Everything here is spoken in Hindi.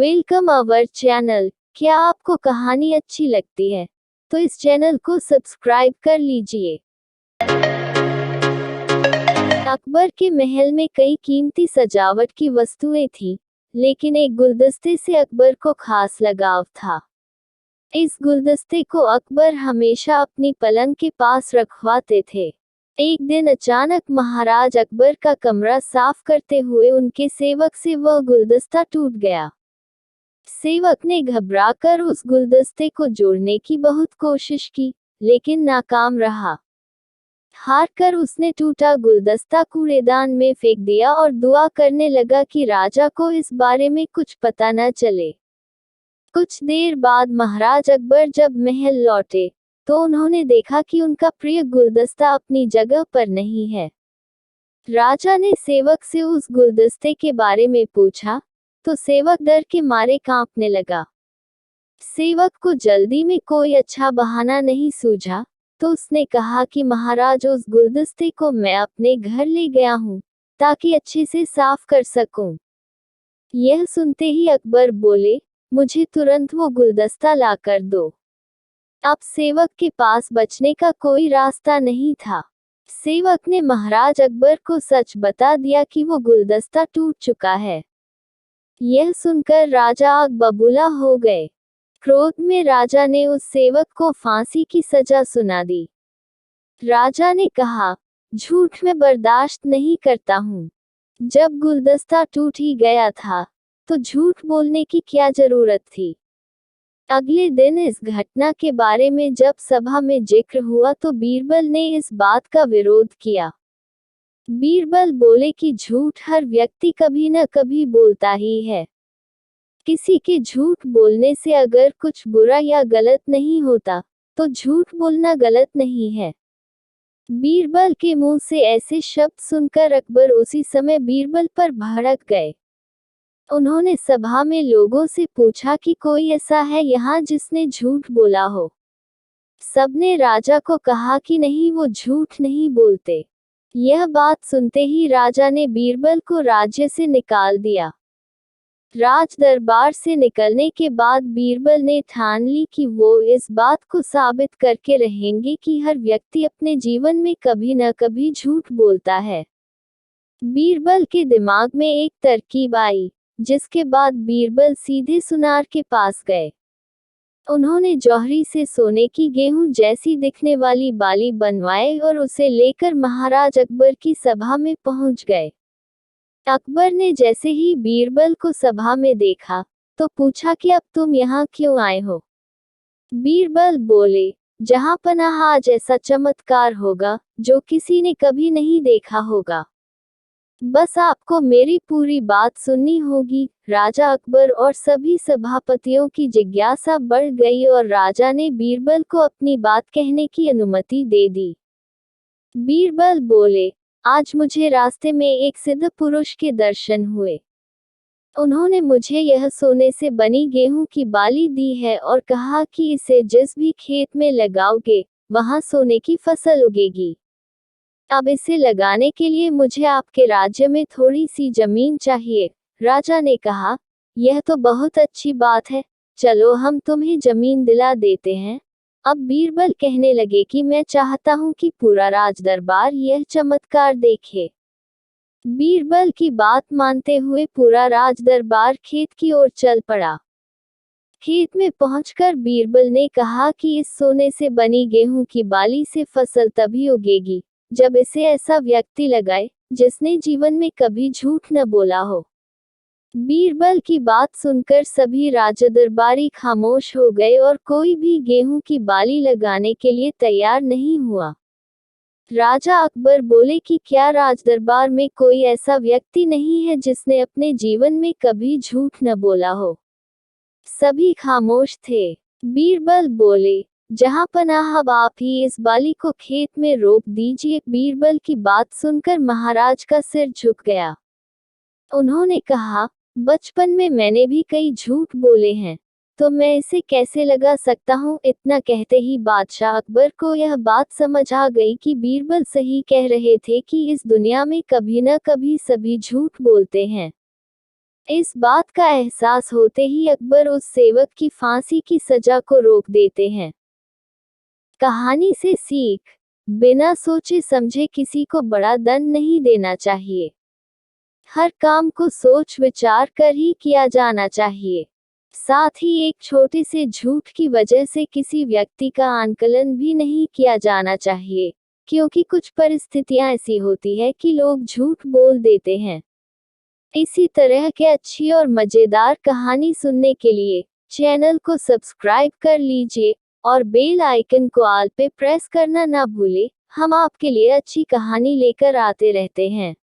Welcome our channel. क्या आपको कहानी अच्छी लगती है तो इस चैनल को सब्सक्राइब कर लीजिए। अकबर के महल में कई कीमती सजावट की वस्तुएं थीं, लेकिन एक गुलदस्ते से अकबर को खास लगाव था। इस गुलदस्ते को अकबर हमेशा अपनी पलंग के पास रखवाते थे। एक दिन अचानक महाराज अकबर का कमरा साफ करते हुए उनके सेवक से वह गुलदस्ता टूट गया। सेवक ने घबराकर उस गुलदस्ते को जोड़ने की बहुत कोशिश की, लेकिन नाकाम रहा। हार कर उसने टूटा गुलदस्ता कूड़ेदान में फेंक दिया और दुआ करने लगा कि राजा को इस बारे में कुछ पता न चले। कुछ देर बाद महाराज अकबर जब महल लौटे, तो उन्होंने देखा कि उनका प्रिय गुलदस्ता अपनी जगह पर नहीं है। राजा ने सेवक से उस गुलदस्ते के बारे में पूछा, तो सेवक डर के मारे कांपने लगा। सेवक को जल्दी में कोई अच्छा बहाना नहीं सूझा, तो उसने कहा कि महाराज, उस गुलदस्ते को मैं अपने घर ले गया हूँ, ताकि अच्छे से साफ कर सकूं। यह सुनते ही अकबर बोले, मुझे तुरंत वो गुलदस्ता ला कर दो। अब सेवक के पास बचने का कोई रास्ता नहीं था। सेवक ने महाराज अकबर को सच बता दिया कि वो गुलदस्ता टूट चुका है। यह सुनकर राजा आग बबूला हो गए। क्रोध में राजा ने उस सेवक को फांसी की सजा सुना दी। राजा ने कहा, झूठ मैं बर्दाश्त नहीं करता हूँ। जब गुलदस्ता टूट ही गया था, तो झूठ बोलने की क्या जरूरत थी। अगले दिन इस घटना के बारे में जब सभा में जिक्र हुआ तो बीरबल ने इस बात का विरोध किया। बीरबल बोले कि झूठ हर व्यक्ति कभी न कभी बोलता ही है। किसी के झूठ बोलने से अगर कुछ बुरा या गलत नहीं होता, तो झूठ बोलना गलत नहीं है। बीरबल के मुंह से ऐसे शब्द सुनकर अकबर उसी समय बीरबल पर भड़क गए। उन्होंने सभा में लोगों से पूछा कि कोई ऐसा है यहाँ जिसने झूठ बोला हो। सबने राजा को कहा कि नहीं, वो झूठ नहीं बोलते। यह बात सुनते ही राजा ने बीरबल को राज्य से निकाल दिया। राज दरबार से निकलने के बाद बीरबल ने ठान ली कि वो इस बात को साबित करके रहेंगे कि हर व्यक्ति अपने जीवन में कभी न कभी झूठ बोलता है। बीरबल के दिमाग में एक तरकीब आई, जिसके बाद बीरबल सीधे सुनार के पास गए। उन्होंने जौहरी से सोने की गेहूं जैसी दिखने वाली बाली बनवाए और उसे लेकर महाराज अकबर की सभा में पहुंच गए। अकबर ने जैसे ही बीरबल को सभा में देखा, तो पूछा कि अब तुम यहाँ क्यों आए हो। बीरबल बोले, जहाँ पनाह आज ऐसा चमत्कार होगा जो किसी ने कभी नहीं देखा होगा। बस आपको मेरी पूरी बात सुननी होगी। राजा अकबर और सभी सभापतियों की जिज्ञासा बढ़ गई और राजा ने बीरबल को अपनी बात कहने की अनुमति दे दी। बीरबल बोले, आज मुझे रास्ते में एक सिद्ध पुरुष के दर्शन हुए। उन्होंने मुझे यह सोने से बनी गेहूं की बाली दी है और कहा कि इसे जिस भी खेत में लगाओगे, वहां सोने की फसल उगेगी। अब इसे लगाने के लिए मुझे आपके राज्य में थोड़ी सी जमीन चाहिए। राजा ने कहा, यह तो बहुत अच्छी बात है, चलो हम तुम्हें जमीन दिला देते हैं। अब बीरबल कहने लगे कि मैं चाहता हूं कि पूरा राज दरबार यह चमत्कार देखे। बीरबल की बात मानते हुए पूरा राज दरबार खेत की ओर चल पड़ा। खेत में पहुंचकर बीरबल ने कहा कि इस सोने से बनी गेहूं की बाली से फसल तभी उगेगी जब इसे ऐसा व्यक्ति लगाए जिसने जीवन में कभी झूठ न बोला हो। बीरबल की बात सुनकर सभी राजदरबारी खामोश हो गए और कोई भी गेहूं की बाली लगाने के लिए तैयार नहीं हुआ। राजा अकबर बोले कि क्या राजदरबार में कोई ऐसा व्यक्ति नहीं है जिसने अपने जीवन में कभी झूठ न बोला हो। सभी खामोश थे। बीरबल बोले, जहां पनाह, अब आप ही इस बाली को खेत में रोप दीजिए। बीरबल की बात सुनकर महाराज का सिर झुक गया। उन्होंने कहा, बचपन में मैंने भी कई झूठ बोले हैं, तो मैं इसे कैसे लगा सकता हूँ। इतना कहते ही बादशाह अकबर को यह बात समझ आ गई कि बीरबल सही कह रहे थे कि इस दुनिया में कभी न कभी सभी झूठ बोलते हैं। इस बात का एहसास होते ही अकबर उस सेवक की फांसी की सजा को रोक देते हैं। कहानी से सीख, बिना सोचे समझे किसी को बड़ा दंड नहीं देना चाहिए। हर काम को सोच विचार कर ही किया जाना चाहिए। साथ ही एक छोटे से झूठ की वजह से किसी व्यक्ति का आंकलन भी नहीं किया जाना चाहिए, क्योंकि कुछ परिस्थितियां ऐसी होती है कि लोग झूठ बोल देते हैं। इसी तरह के अच्छी और मजेदार कहानी सुनने के लिए चैनल को सब्सक्राइब कर लीजिए और बेल आइकन को ऑल पे प्रेस करना ना भूले। हम आपके लिए अच्छी कहानी लेकर आते रहते हैं।